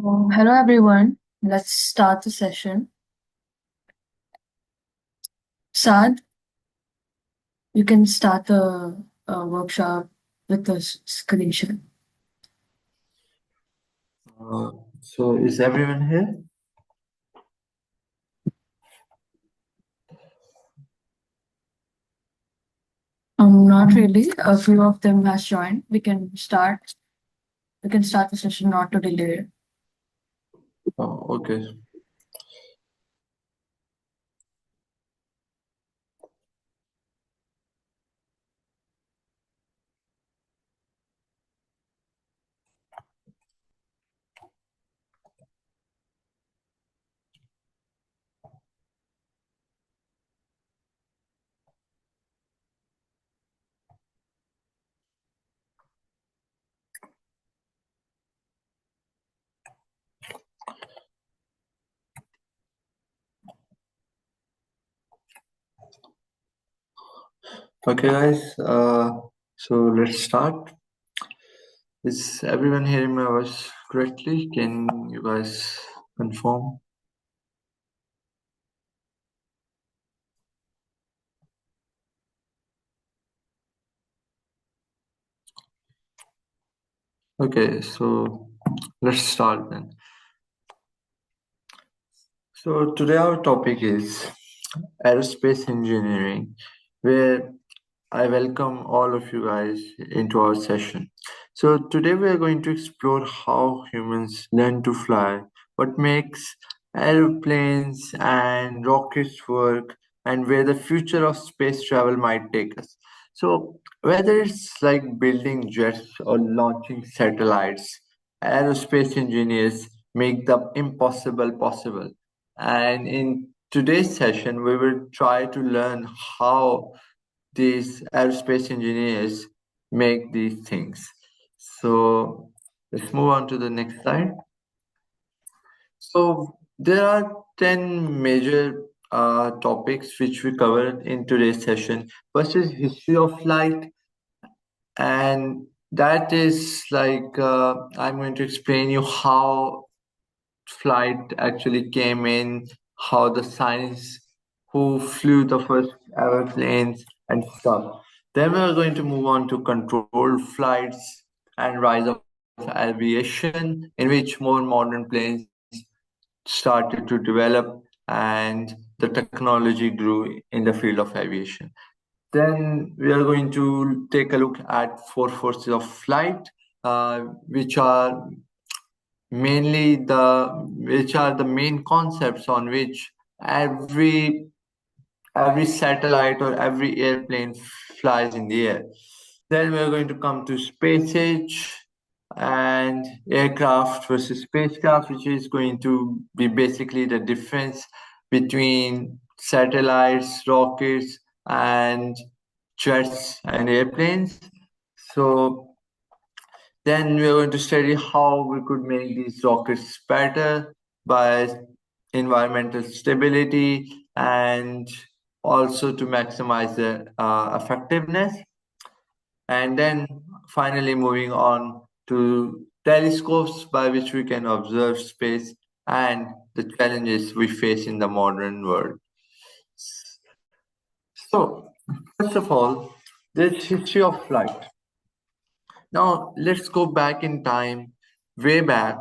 Hello everyone. Let's start the session. Sad, you can start the workshop with the screen share. Uh, so is everyone here? Not really. A few of them has joined. We can start. We can start the session not to delay it. Oh, okay. Okay, guys. So let's start. Is everyone hearing my voice correctly? Can you guys confirm? Okay, so let's start then. So today our topic is aerospace engineering, where I welcome all of you guys into our session. So, today we are going to explore how humans learn to fly, what makes airplanes and rockets work, and where the future of space travel might take us. So, whether it's like building jets or launching satellites, aerospace engineers make the impossible possible. And in today's session, we will try to learn how these aerospace engineers make these things. So let's move on to the next slide. So there are 10 major topics which we covered in today's session. First is history of flight, and that is like I'm going to explain you how flight actually came in, how the science, who flew the first ever planes and stuff. Then we are going to move on to controlled flights and rise of aviation, in which more modern planes started to develop and the technology grew in the field of aviation. Then we are going to take a look at four forces of flight, which are mainly which are the main concepts on which every every satellite or every airplane flies in the air. Then we're going to come to space age and aircraft versus spacecraft, which is going to be basically the difference between satellites, rockets, and jets and airplanes. So then we are going to study how we could make these rockets better by environmental stability and also to maximize the effectiveness. And then finally moving on to telescopes by which we can observe space and the challenges we face in the modern world. So, first of all, there's history of flight. Now, let's go back in time, way back.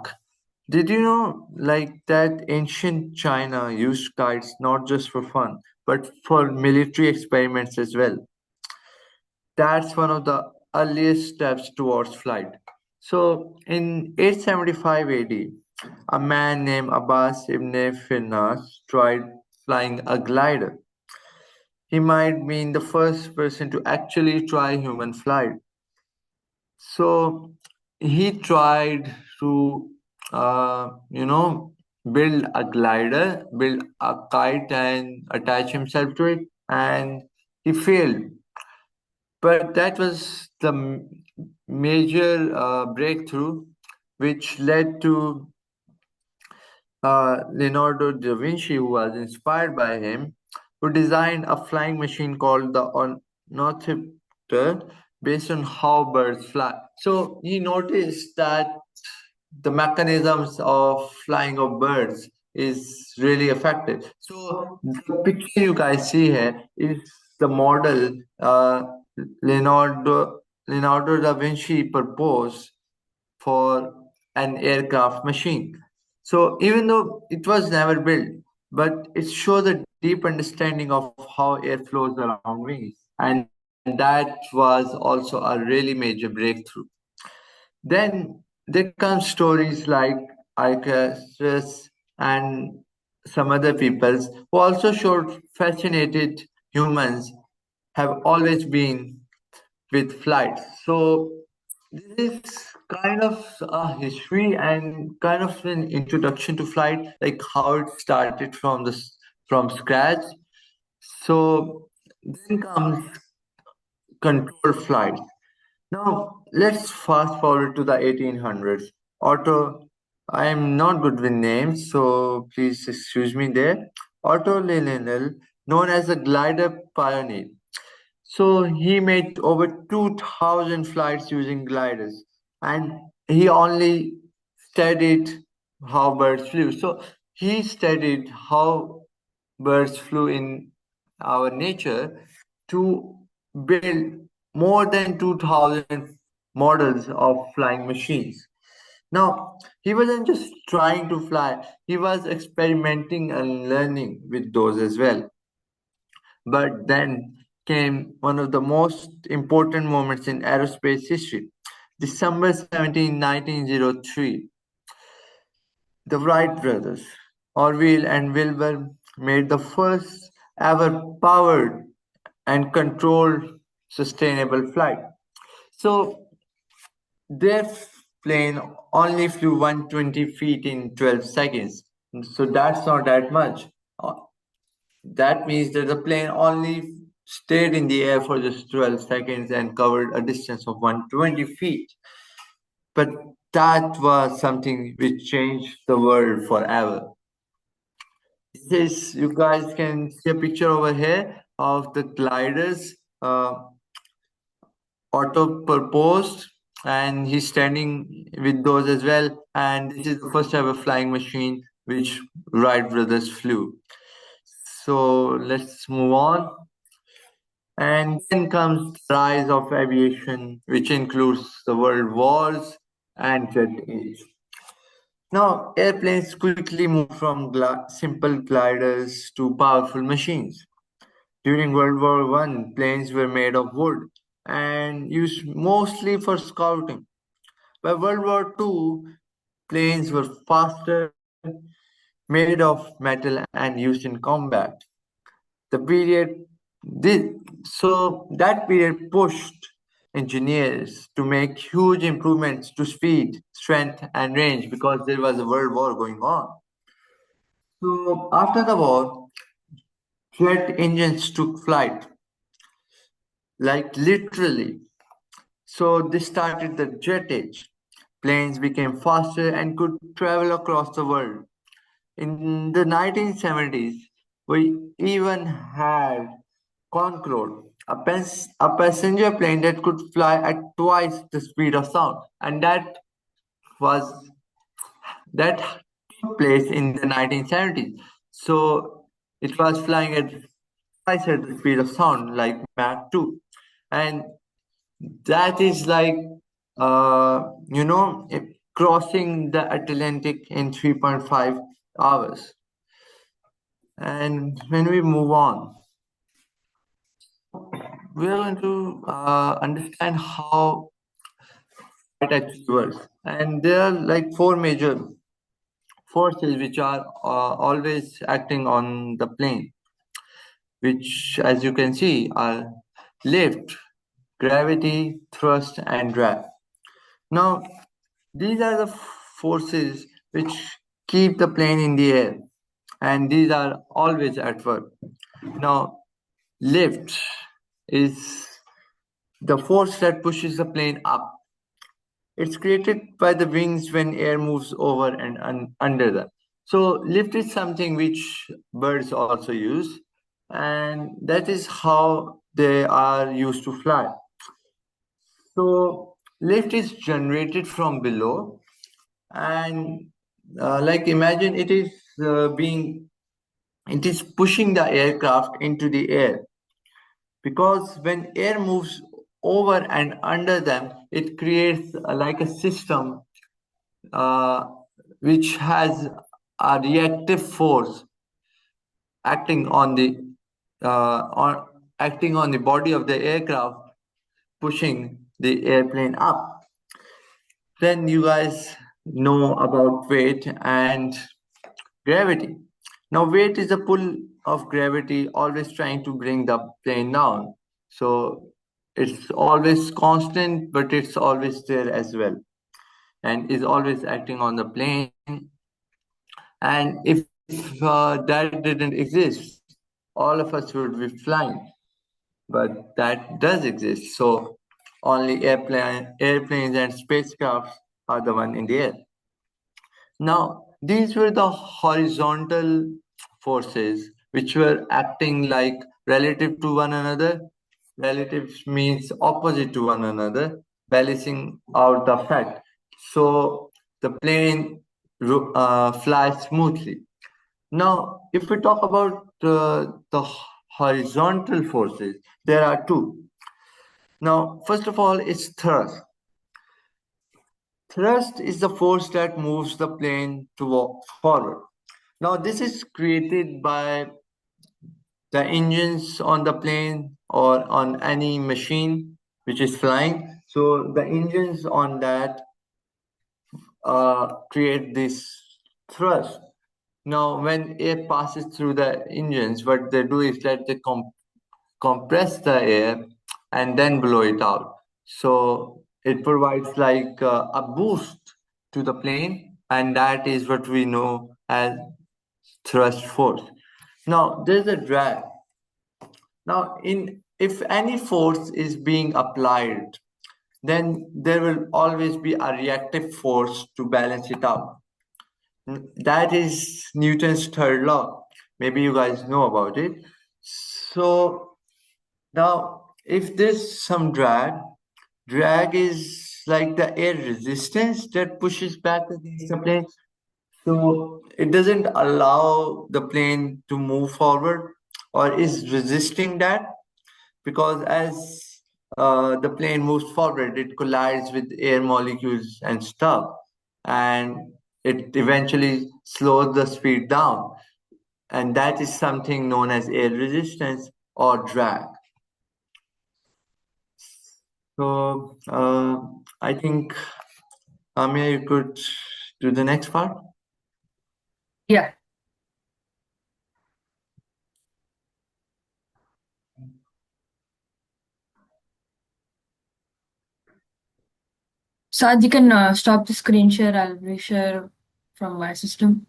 Did you know, like, that ancient China used kites not just for fun, but for military experiments as well? That's one of the earliest steps towards flight. So, in 875 AD, a man named Abbas ibn Firnas tried flying a glider. He might be the first person to actually try human flight. So he tried to, build a glider, build a kite, and attach himself to it, and he failed. But that was the major breakthrough, which led to Leonardo da Vinci, who was inspired by him, who designed a flying machine called the Ornithopter based on how birds fly. So he noticed that the mechanisms of flying of birds is really effective. So the picture you guys see here is the model Leonardo Leonardo da Vinci proposed for an aircraft machine. So even though it was never built, but it shows a deep understanding of how air flows around wings, and that was also a really major breakthrough. Then there come stories like Aerospace and some other peoples who also showed fascinated humans have always been with flight. So this is kind of a history and kind of an introduction to flight, like how it started from from scratch. So then comes controlled flight. Now, let's fast forward to the 1800s. Otto, I am not good with names, so please excuse me there. Otto Lilienthal, known as the glider pioneer. So he made over 2,000 flights using gliders, and he only studied how birds flew. So he studied how birds flew in our nature to build more than 2,000 models of flying machines. Now, he wasn't just trying to fly, he was experimenting and learning with those as well. But then came one of the most important moments in aerospace history. December 17, 1903, the Wright brothers, Orville and Wilbur, made the first ever powered and controlled sustainable flight. So their plane only flew 120 feet in 12 seconds. So that's not that much. Uh, That means that the plane only stayed in the air for just 12 seconds and covered a distance of 120 feet. But that was something which changed the world forever. This, you guys can see a picture over here of the gliders Otto proposed, and he's standing with those as well. And this is the first ever flying machine which Wright brothers flew. So let's move on. And then comes the rise of aviation, which includes the world wars and jet age. Now, airplanes quickly moved from simple gliders to powerful machines. During World War One, planes were made of wood and used mostly for scouting. By World War Two, planes were faster, made of metal, and used in combat. The period this, so that period pushed engineers to make huge improvements to speed, strength, and range because there was a world war going on. So after the war, jet engines took flight, like literally. So this started the jet age. Planes became faster and could travel across the world. In the 1970s, we even had Concorde, a passenger plane that could fly at twice the speed of sound, and was that took place in the 1970s. So it was flying at twice at the speed of sound, like Mach 2, and that is like crossing the Atlantic in 3.5 hours. And when we move on, we are going to understand how it actually works. And there are like four major forces which are always acting on the plane, which, as you can see, are lift, gravity, thrust, and drag. Now, these are the forces which keep the plane in the air, and these are always at work. Now, lift is the force that pushes the plane up. It's created by the wings when air moves over and under them. So lift is something which birds also use, and that is how they are used to fly. So lift is generated from below, And like imagine it is pushing the aircraft into the air, because when air moves over and under them, it creates like a system uh, which has a reactive force acting on the on acting on the body of the aircraft, pushing the airplane up. Then you guys know about weight and gravity. Now, weight is the pull of gravity, always trying to bring the plane down. So it's always constant, but it's always there as well, and is always acting on the plane. And if that didn't exist, all of us would be flying. But that does exist. So only airplanes and spacecrafts are the one in the air. Now, these were the horizontal forces which were acting like relative to one another. Relative means opposite to one another, balancing out the fact. So the plane flies smoothly. Now, if we talk about the horizontal forces, there are two. Now, first of all, is thrust. Thrust is the force that moves the plane to walk forward. Now, this is created by the engines on the plane or on any machine which is flying. So, the engines on that create this thrust. Now, when air passes through the engines, what they do is that they compress the air and then blow it out. So it provides like a boost to the plane, and that is what we know as thrust force. Now there's a drag. Now, in if any force is being applied, then there will always be a reactive force to balance it out. That is Newton's third law. Maybe you guys know about it. So now, if there's some drag is like the air resistance that pushes back against the plane. So it doesn't allow the plane to move forward or is resisting that, because as the plane moves forward, it collides with air molecules and stuff, and it eventually slows the speed down. And that is something known as air resistance or drag. So I think Kamya, you could do the next part. Yeah. Saj, you can stop the screen share. I'll reshare from my system.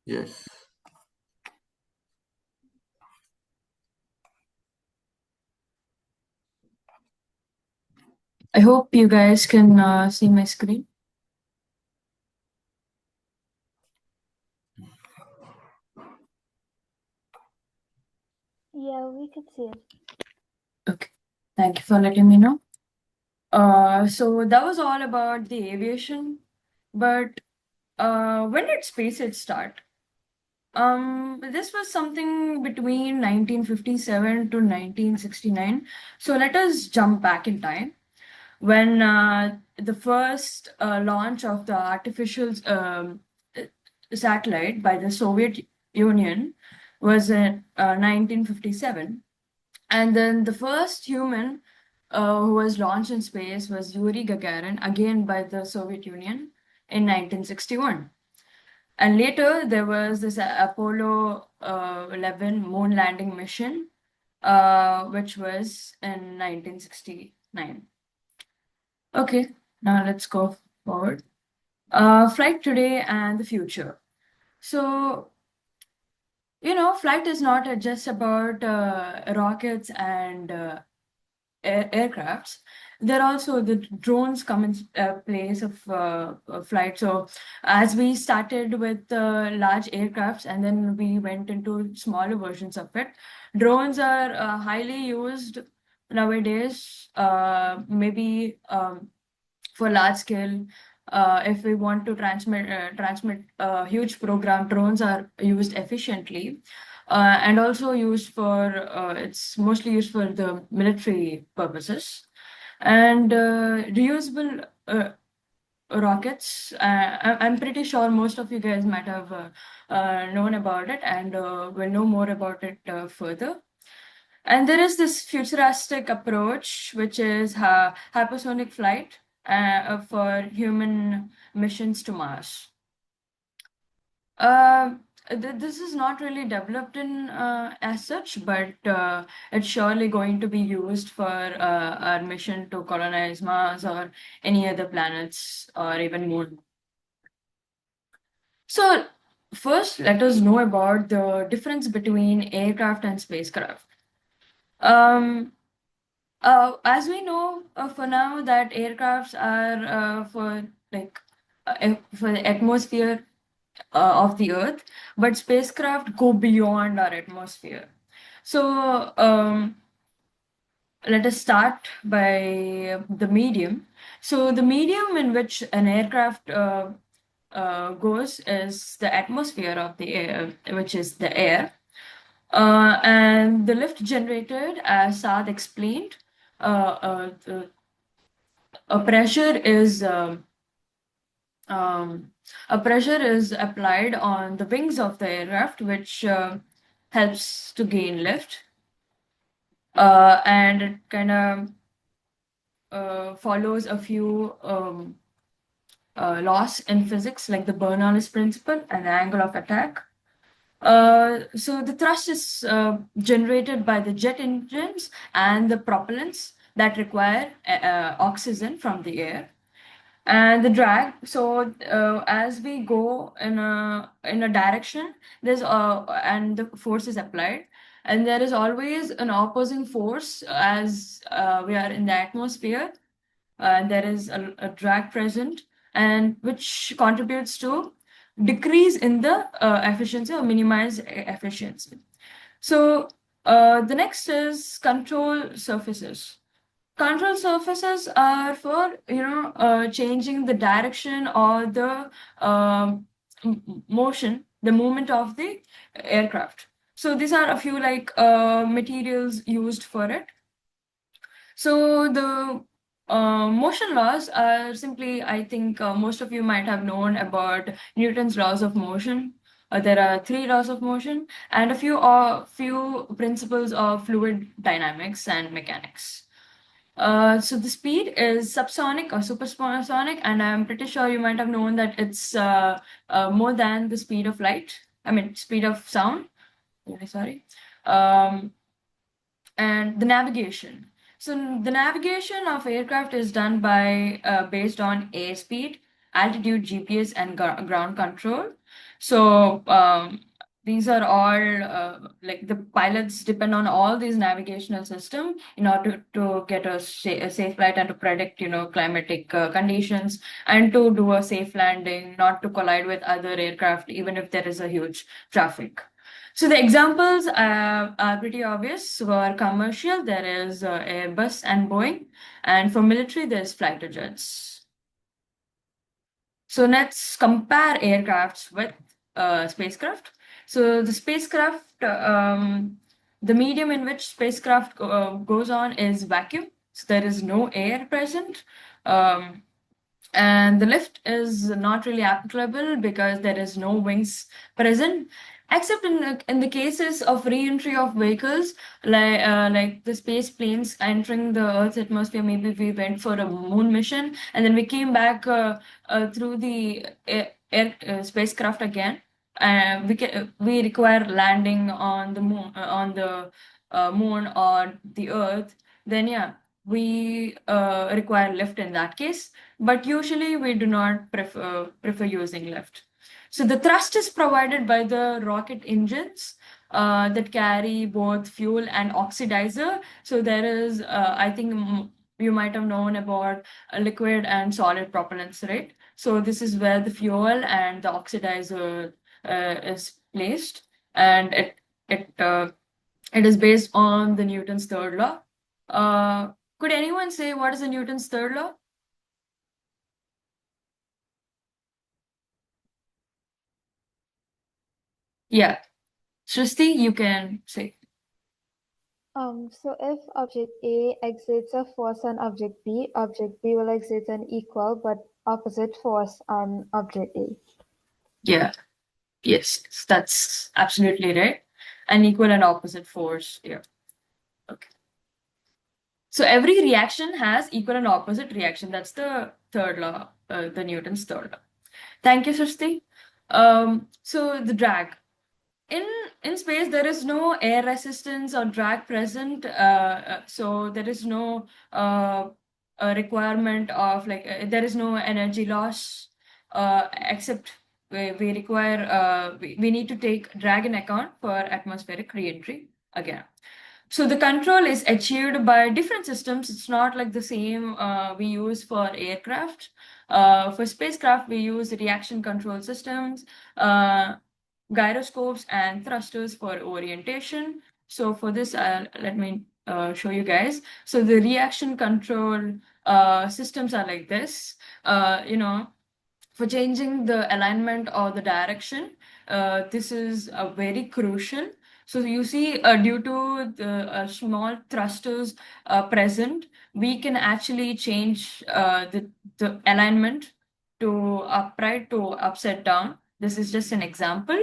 Yes. I hope you guys can see my screen. Yeah, we could see it. Okay. Thank you for letting me know. So that was all about the aviation, but when did SpaceX start? This was something between 1957 to 1969. So let us jump back in time when the first launch of the artificial uh, satellite by the Soviet Union was in 1957. And then the first human who was launched in space was Yuri Gagarin, again by the Soviet Union in 1961. And later there was this Apollo 11 moon landing mission, which was in 1969. Okay, now let's go forward. Flight today and the future. So, flight is not just about rockets and aircrafts. There also the drones come in place of flight. So as we started with large aircrafts and then we went into smaller versions of it, drones are highly used nowadays. Maybe for large scale if we want to transmit a huge program, drones are used efficiently, and also used for it's mostly used for the military purposes. And reusable rockets. I'm pretty sure most of you guys might have known about it and will know more about it further. And there is this futuristic approach, which is hypersonic flight for human missions to Mars. Uh, this is not really developed in as such, but it's surely going to be used for our mission to colonize Mars or any other planets or even moon. So, first, let us know about the difference between aircraft and spacecraft. Um, as we know for now that aircrafts are for like for the atmosphere of the Earth, but spacecraft go beyond our atmosphere. So let us start by the medium. So the medium in which an aircraft goes is the atmosphere of the air, which is the air. And the lift generated, as Saad explained, the a pressure is um, a pressure is applied on the wings of the aircraft, which helps to gain lift, and it kind of follows a few laws in physics, like the Bernoulli's principle and the angle of attack. So the thrust is generated by the jet engines and the propellants that require oxygen from the air. And the drag, so as we go in a direction, there's and the force is applied, and there is always an opposing force as we are in the atmosphere. There is a drag present, and which contributes to decrease in the efficiency or minimize efficiency. So the next is control surfaces. Control surfaces are for changing the direction or the motion, the movement of the aircraft. So these are a few like materials used for it. So the motion laws are simply, I think most of you might have known about Newton's laws of motion. There are three laws of motion and a few principles of fluid dynamics and mechanics. So the speed is subsonic or supersonic, and I'm pretty sure you might have known that it's more than the speed of light. I mean, speed of sound. Really sorry. Um, and the navigation. So the navigation of aircraft is done by based on airspeed, altitude, GPS, and ground control. So these are all like the pilots depend on all these navigational system in order to get a safe flight and to predict climatic conditions and to do a safe landing, not to collide with other aircraft even if there is a huge traffic. So the examples are pretty obvious. For commercial, there is Airbus and Boeing, and for military, there's fighter jets. So let's compare aircrafts with spacecraft. So the spacecraft, the medium in which spacecraft goes on is vacuum. So there is no air present. Um, and the lift is not really applicable because there is no wings present, except in the cases of re-entry of vehicles like the space planes entering the Earth's atmosphere. Maybe we went for a moon mission and then we came back through the spacecraft again. We require landing on the moon or the Earth. Then yeah, we require lift in that case, but usually we do not prefer using lift. So the thrust is provided by the rocket engines that carry both fuel and oxidizer. So there is, I think you might have known about liquid and solid propellants, right? So this is where the fuel and the oxidizer is placed, and it it is based on the Newton's third law. Uh, could anyone say what is the Newton's third law? Yeah. Shristi, you can say. So if object A exerts a force on object B will exert an equal but opposite force on object A. Yeah. Yes, that's absolutely right. An equal and opposite force. Yeah. Okay. So every reaction has equal and opposite reaction. That's the third law, the Newton's third law. Thank you, Srishti. So the drag. In in space, there is no air resistance or drag present. So there is no requirement of there is no energy loss, except we require we need to take drag in account for atmospheric reentry again. So the control is achieved by different systems. It's not like the same we use for aircraft. For spacecraft, we use reaction control systems, gyroscopes, and thrusters for orientation. So for this, let me show you guys. So the reaction control systems are like this. For changing the alignment or the direction, this is very crucial. So you see, due to the small thrusters present, we can actually change the alignment to upright to upside down. This is just an example.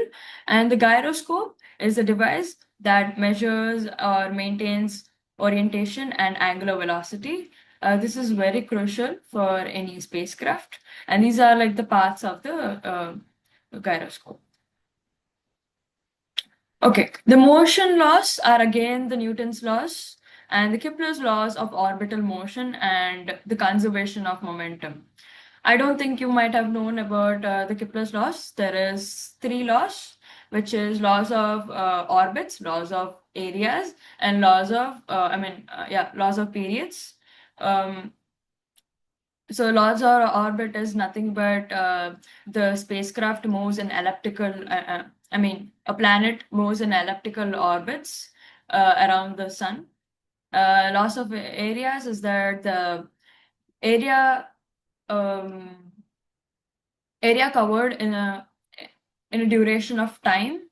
And the gyroscope is a device that measures or maintains orientation and angular velocity. This is very crucial for any spacecraft. And these are like the parts of the gyroscope. Okay, the motion laws are again the Newton's laws and the Kepler's laws of orbital motion and the conservation of momentum. I don't think you might have known about the Kepler's laws. There is three laws, which is laws of orbits, laws of areas, and laws of laws of periods. Um, So Lord's orbit is nothing but the spacecraft moves in elliptical, a planet moves in elliptical orbits around the sun. Loss of areas is that the area um, area covered in a duration of time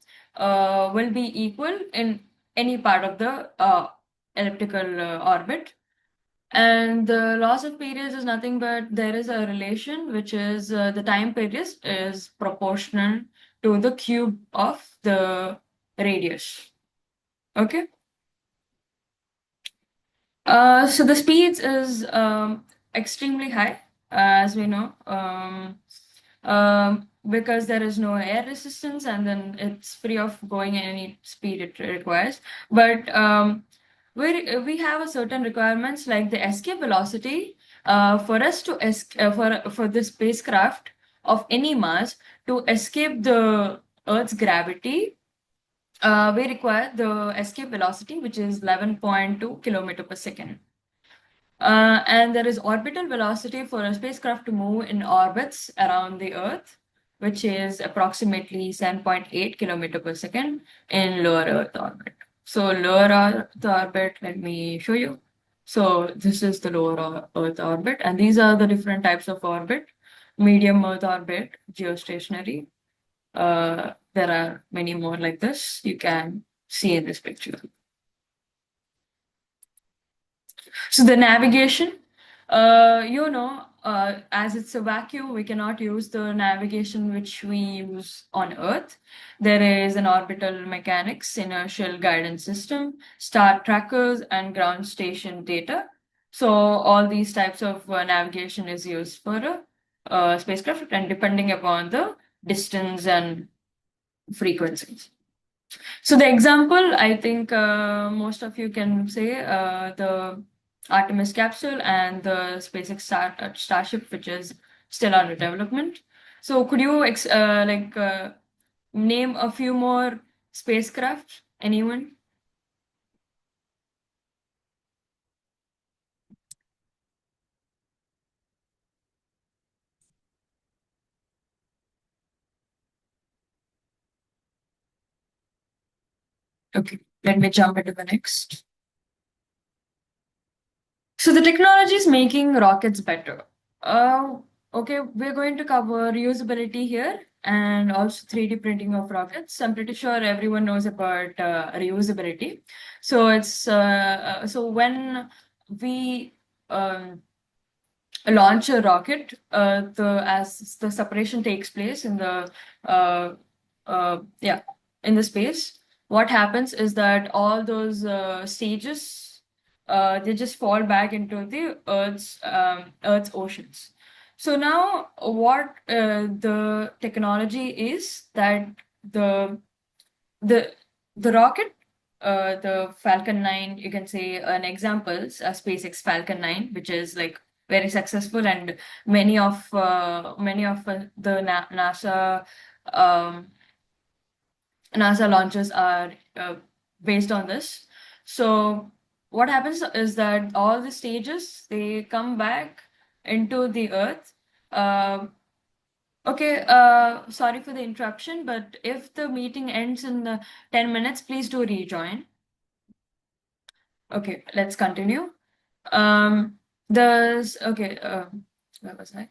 will be equal in any part of the elliptical orbit. And the loss of periods is nothing but there is a relation which is the time period is proportional to the cube of the radius. Okay. So the speeds is extremely high, as we know, because there is no air resistance and then it's free of going at any speed it requires. But we have a certain requirements like the escape velocity for us to for the spacecraft of any mass to escape the Earth's gravity. We require the escape velocity, which is 11.2 kilometer per second. And there is orbital velocity for a spacecraft to move in orbits around the Earth, which is approximately 7.8 kilometer per second in lower Earth orbit. So lower Earth orbit, let me show you. So this is the lower Earth orbit, and these are the different types of orbit. Medium Earth orbit, geostationary. There are many more like this. You can see in this picture. So the navigation, as it's a vacuum, we cannot use the navigation which we use on Earth. There is an orbital mechanics, inertial guidance system, star trackers, and ground station data. So all these types of navigation is used for a spacecraft, and depending upon the distance and frequencies. So the example, I think most of you can say the Artemis capsule and the SpaceX Starship, which is still under development. So could you name a few more spacecraft? Anyone? Okay, let me jump into the next. So the technology is making rockets better. Okay, we're going to cover reusability here. and also 3D printing of rockets. I'm pretty sure everyone knows about reusability. So it's so when we launch a rocket, as the separation takes place in the uh, in the space, what happens is that all those stages they just fall back into the Earth's oceans. So now, what the technology is that the the the rocket, the Falcon 9, you can say an example, SpaceX Falcon 9, which is like very successful, and many of the um, NASA launches are based on this. So what happens is that all the stages they come back into the Earth. Okay, sorry for the interruption, but if the meeting ends in 10 minutes, please do rejoin. Okay, let's continue. Okay, where was I?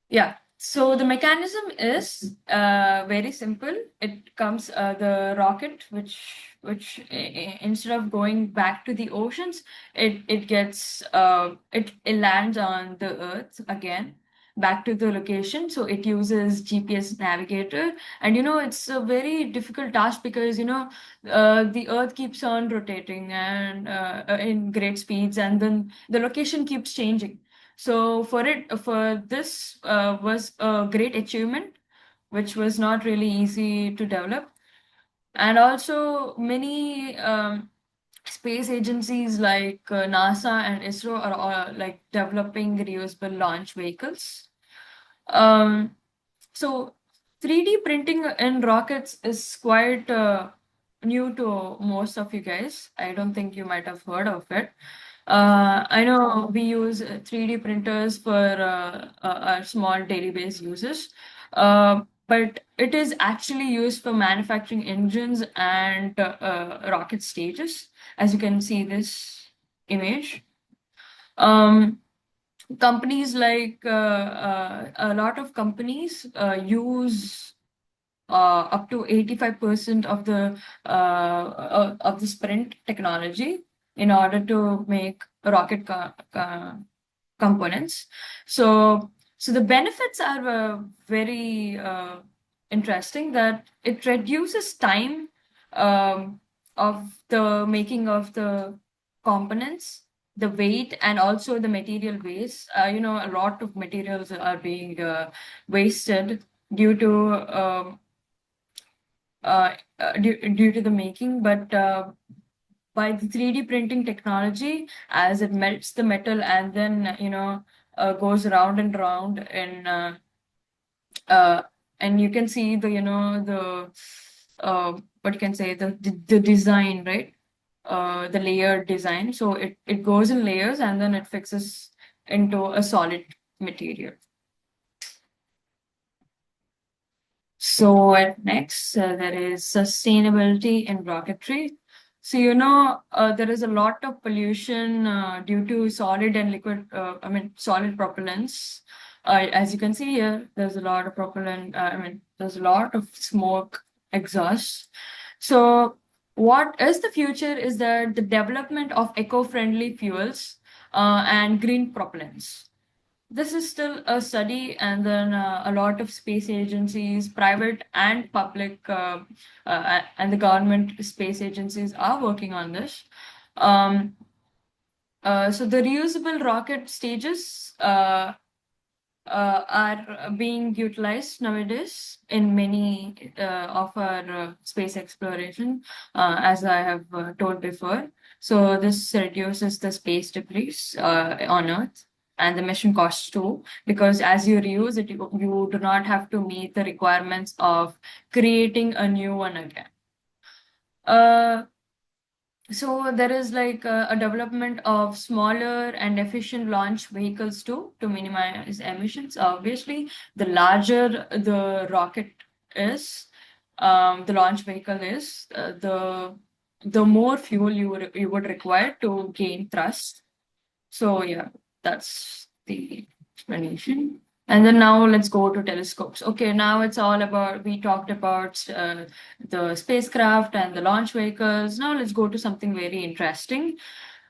Yeah. So the mechanism is very simple. It comes the rocket, instead of going back to the oceans, it lands on the Earth again, back to the location. So it uses GPS navigator, and it's a very difficult task because the Earth keeps on rotating and in great speeds, and then the location keeps changing. So for this was a great achievement, which was not really easy to develop. And also many space agencies like NASA and ISRO are all like developing reusable launch vehicles. Um, so 3D printing in rockets is quite new to most of you guys. I don't think you might have heard of it. I know we use 3D printers for our small daily base uses, but it is actually used for manufacturing engines and rocket stages, as you can see this image. Um, Companies like a lot of companies use up to 85% of the sprint technology in order to make rocket components. So the benefits are very interesting, that it reduces time of the making of the components, the weight, and also the material waste. A lot of materials are being wasted due to due to the making, but by the 3D printing technology, as it melts the metal and then goes round and round, uh, and you can see the what you can say, the design, right? The layered design. So it goes in layers and then it fixes into a solid material. So at next, there is sustainability in rocketry. So there is a lot of pollution due to solid and liquid. Solid propellants. As you can see here, there's a lot of propellant. There's a lot of smoke, exhaust. So what is the future is that the development of eco-friendly fuels and green propellants. This is still a study, and then a lot of space agencies, private and public, and the government space agencies are working on this. Um, so the reusable rocket stages are being utilized nowadays in many of our space exploration, as I have told before. So this reduces the space debris on Earth and the mission costs too, because as you reuse it, you do not have to meet the requirements of creating a new one again. Uh, so there is like a development of smaller and efficient launch vehicles too, to minimize emissions. Obviously, the larger the rocket is, the launch vehicle is, the more fuel you would require to gain thrust. So yeah, that's the explanation. And then now let's go to telescopes. Okay, now it's all about, we talked about the spacecraft and the launch vehicles. Now let's go to something very interesting.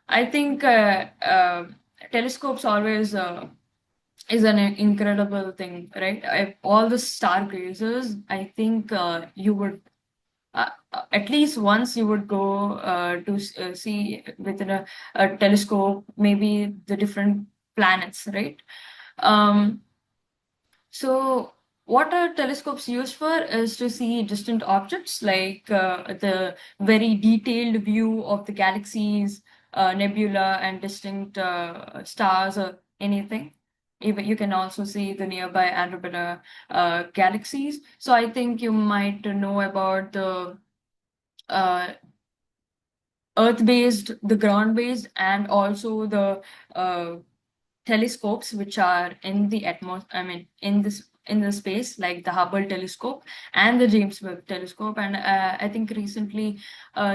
I think telescopes always is an incredible thing, right? All the stargazers, I think you would at least once you would go to see within a telescope, maybe the different planets, right? Um, so, what are telescopes used for is to see distant objects, like the very detailed view of the galaxies, nebula, and distant stars, or anything. Even you can also see the nearby Andromeda galaxies. So, I think you might know about the uh, Earth-based, the ground-based, and also the uh, telescopes which are in the in the space, like the Hubble telescope and the James Webb telescope. And I think recently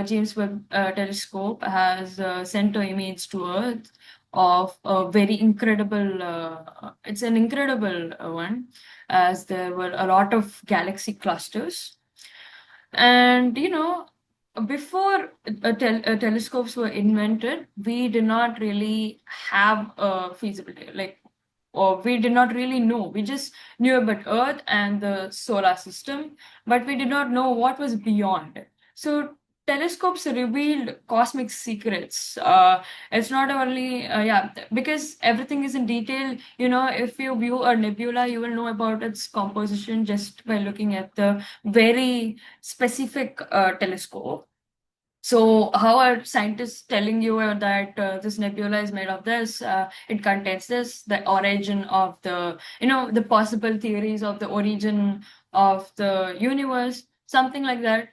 James Webb telescope has sent an image to Earth of a very incredible it's an incredible one, as there were a lot of galaxy clusters. And before telescopes were invented, we did not really have a feasibility, like, or we did not really know. We just knew about Earth and the solar system, but we did not know what was beyond. So telescopes revealed cosmic secrets. It's not only because everything is in detail. If you view a nebula, you will know about its composition just by looking at the very specific telescope. So, how are scientists telling you that this nebula is made of this? It contains this, the origin of the possible theories of the origin of the universe, something like that.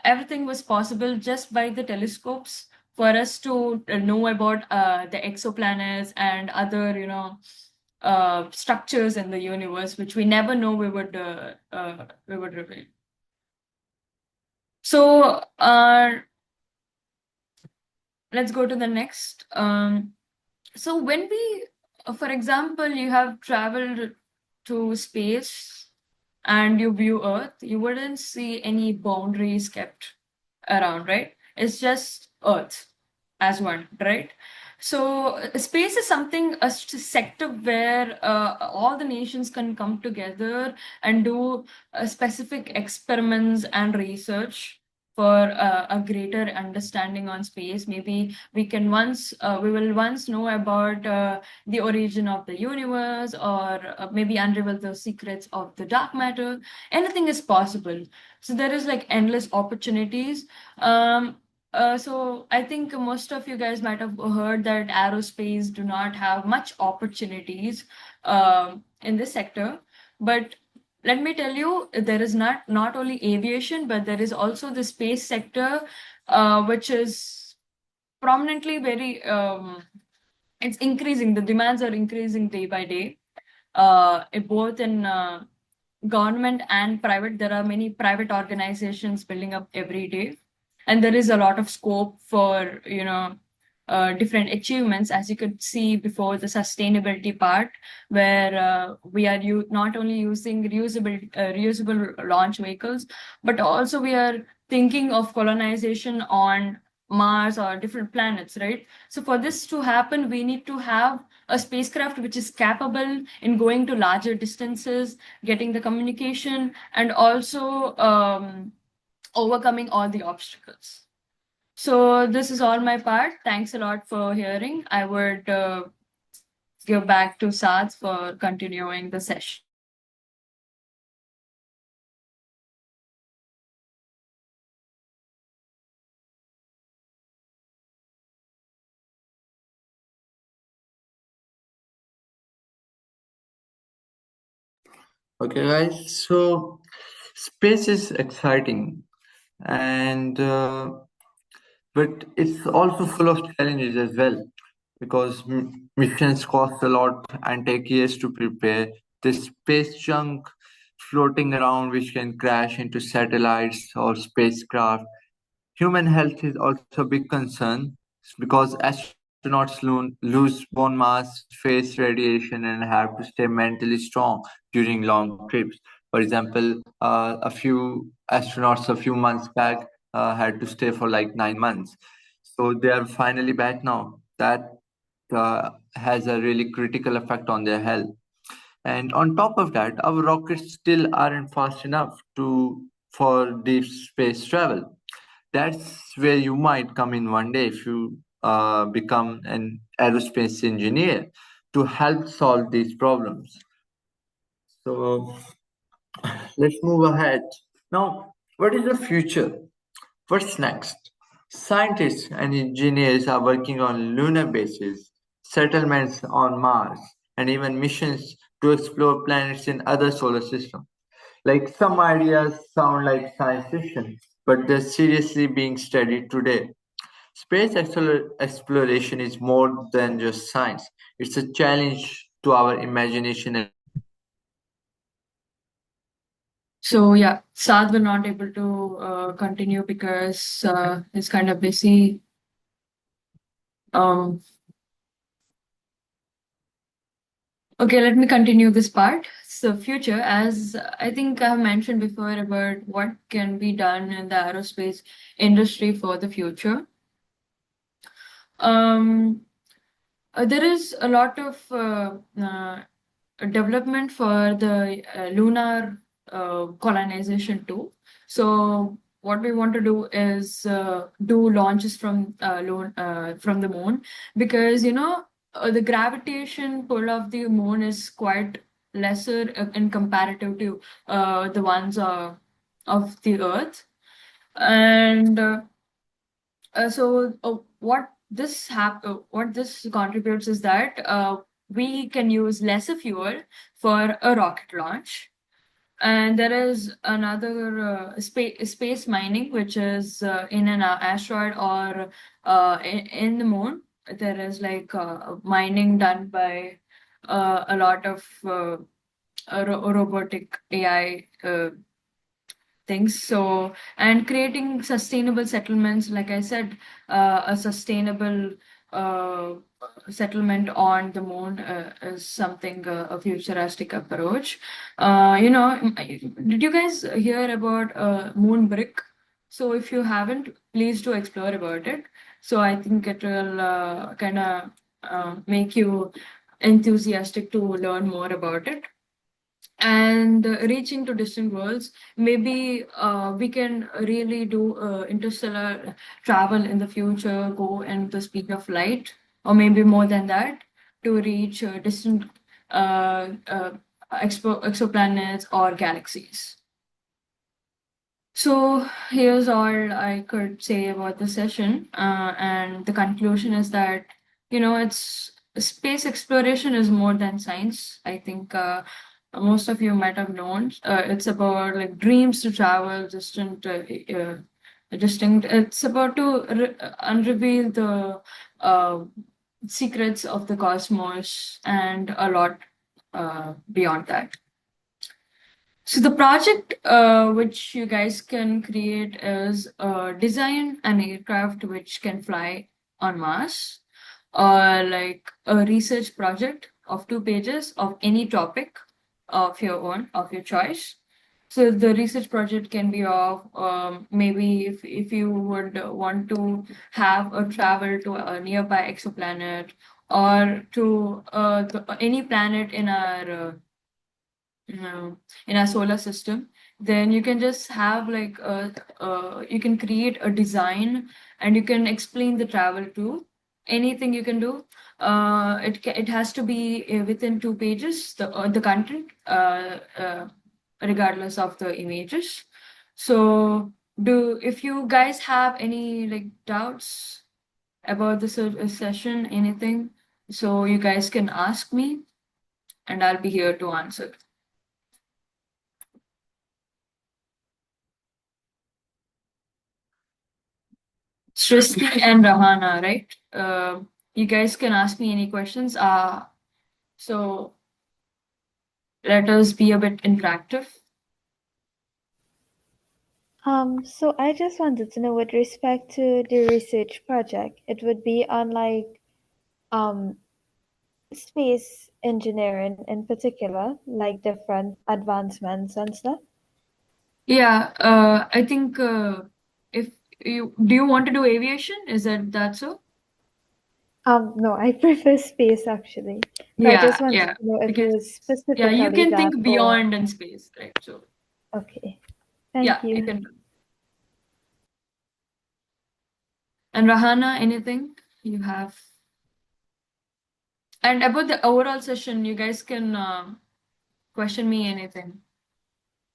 Everything was possible just by the telescopes for us to know about the exoplanets and other, structures in the universe, which we never know we would reveal. So, let's go to the next. So when for example, you have traveled to space and you view Earth, you wouldn't see any boundaries kept around, right? It's just Earth as one, right? So space is something, sector where all the nations can come together and do specific experiments and research for a greater understanding on space. Maybe we will once know about the origin of the universe, or maybe unravel the secrets of the dark matter. Anything is possible. So there is like endless opportunities. So I think most of you guys might have heard that aerospace do not have much opportunities in this sector. But let me tell you, there is not only aviation, but there is also the space sector, which is prominently very it's increasing. The demands are increasing day by day, both in government and private. There are many private organizations building up every day, and there is a lot of scope for different achievements, as you could see before, the sustainability part, where we are not only using reusable launch vehicles, but also we are thinking of colonization on Mars or different planets, right? So for this to happen, we need to have a spacecraft which is capable in going to larger distances, getting the communication, and also overcoming all the obstacles. So this is all my part. Thanks a lot for hearing. I would give back to Saad for continuing the session. Okay, guys. So space is exciting, and but it's also full of challenges as well, because missions cost a lot and take years to prepare. The space junk floating around, which can crash into satellites or spacecraft. Human health is also a big concern because astronauts astronauts lose bone mass, face radiation, and have to stay mentally strong during long trips. For example, a few astronauts a few months back had to stay for like 9 months. So they are finally back now. That has a really critical effect on their health. And on top of that, our rockets still aren't fast enough for deep space travel. That's where you might come in one day if you become an aerospace engineer to help solve these problems. So let's move ahead. Now, what is the future? What's next? Scientists and engineers are working on lunar bases, settlements on Mars, and even missions to explore planets in other solar systems. Like some ideas sound like science fiction, but they're seriously being studied today. Exploration is more than just science. It's a challenge to our imagination. So yeah, Saad will not able to continue because he's kind of busy. Um, okay, let me continue this part. So future, as I think I have mentioned before about what can be done in the aerospace industry for the future. Um, there is a lot of development for the lunar colonization too. So what we want to do is do launches from the moon because the gravitation pull of the moon is quite lesser in comparative to the ones of the Earth, and what this contributes is that we can use lesser fuel for a rocket launch. And there is another space mining, which is in an asteroid or in the moon. There is like mining done by a lot of robotic AI things. So, and creating sustainable settlements, like I said, a sustainable uh, settlement on the moon is something a futuristic approach. Did you guys hear about moon brick? So, if you haven't, please do explore about it. So, I think it will kind of make you enthusiastic to learn more about it and reaching to distant worlds. Maybe we can really do interstellar travel in the future, go in the speed of light, or maybe more than that, to reach distant uh, uh, exoplanets or galaxies. So here's all I could say about the session, and the conclusion is that it's space exploration is more than science. I think most of you might have known. It's about like dreams to travel distinct. It's about to unreveal the uh, secrets of the cosmos and a lot beyond that. So the project which you guys can create is design an aircraft which can fly on Mars, or like a research project of 2 pages of any topic of your choice. So the research project can be of maybe if you would want to have a travel to a nearby exoplanet or to any planet in our solar system, then you can just have like you can create a design and you can explain the travel to anything you can do. It has to be within 2 pages, the content, regardless of the images. So do if you guys have any like doubts about the session, anything, so you guys can ask me and I'll be here to answer. Srishti and Rahana, right? You guys can ask me any questions. So let us be a bit interactive. So I just wanted to know with respect to the research project, it would be on like Space engineering in particular, like different advancements and stuff? Yeah, I think if do you want to do aviation? Is that so? No, I prefer space actually. So I just Yeah, wanted yeah. to know if it Because was yeah, you specifically can that think or beyond in space, right? So okay. yeah, Thank you you. can. And Rahana, anything you have? And about the overall session, you guys can question me anything.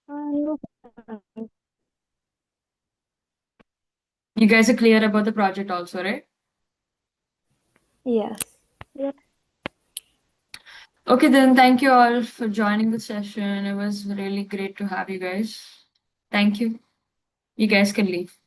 No. You guys are clear about the project also, right? Yes. Yep. Okay, then thank you all for joining the session. It was really great to have you guys. Thank you. You guys can leave.